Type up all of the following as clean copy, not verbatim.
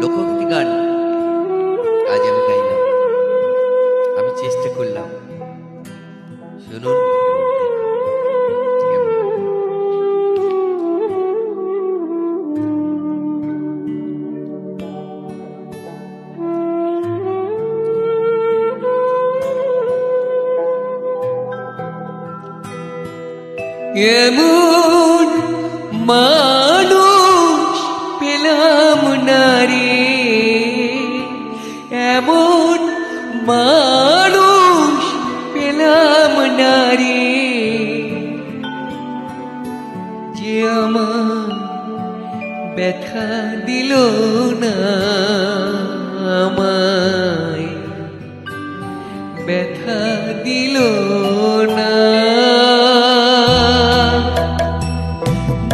লোকগীতি গান আজ আমি গাইলাম, আমি চেষ্টা করলাম। শুনুন এমন মানুষ পেলাম না রে, এমন মানুষ পেলাম না রে, যে আমার ব্যথা দিল না, আমায় ব্যথা দিল না।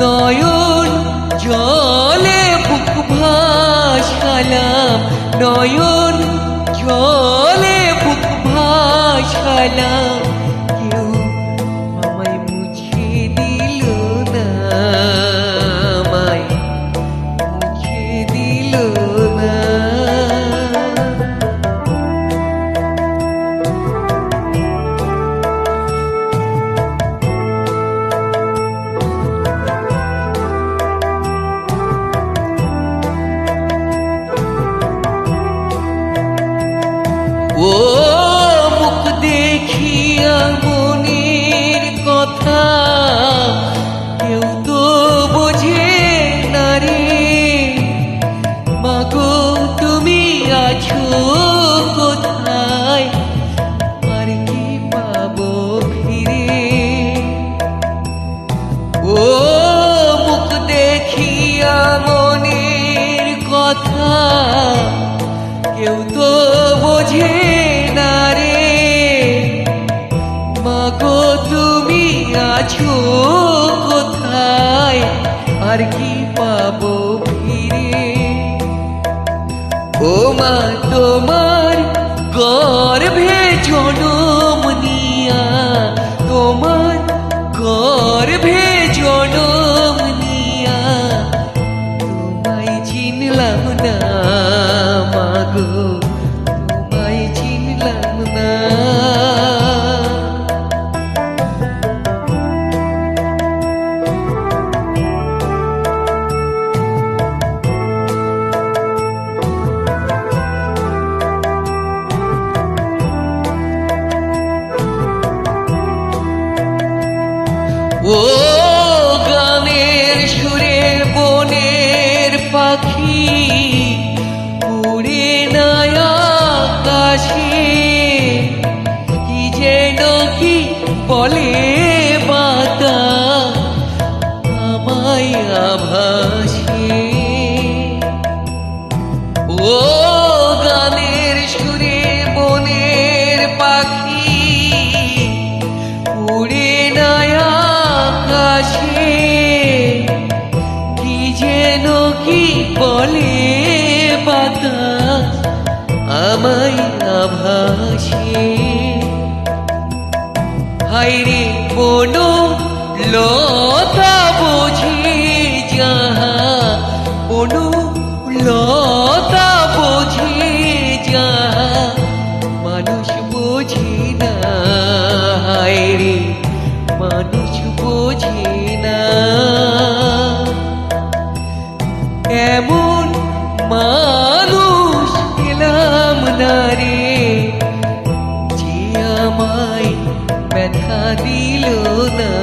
নয়ন জলে বুক ভাসালাম, নয়ন জলে বুক ভাসালাম, কেউ আমায় মুছে দিল না, আমায় মুছে দিল না। ও মুখ দেখিয়া মনের কথা কেউ তো বোঝে না রে, মাগো তুমি আছো কোথায়, আর কি পাবো ফিরে। ও মুখ দেখিয়া মনের কথা কেউ তো বোঝে না রে, মাগো তুমি আছো কোথায়, আর কি পাবো ফিরে। ও মা তোমার গর্ভে জনম নিয়া, তোমার গর্ভে জনম নিয়া, তোমায় চিনলাম না মাগো, তোমায় চিনলাম না। ও গানের সুরে বনের পাখি উড়ে না আকাশে, কি যেন কি বলে বাতাস আমায় আভাসে। ও গানের সুরে বনের পাখি উড়ে না আকাশে, কি যেন কি বলে বাতাস আমায় আভাসে। হায়রে বনো লতা বোঝে যাহা, বনো লতা বোঝে যাহা, মানুষ বোঝে না, হায়রে মানুষ বোঝে না। এমন মানুষ পেলাম না রে, যে আমায় ব্যথা দিল না।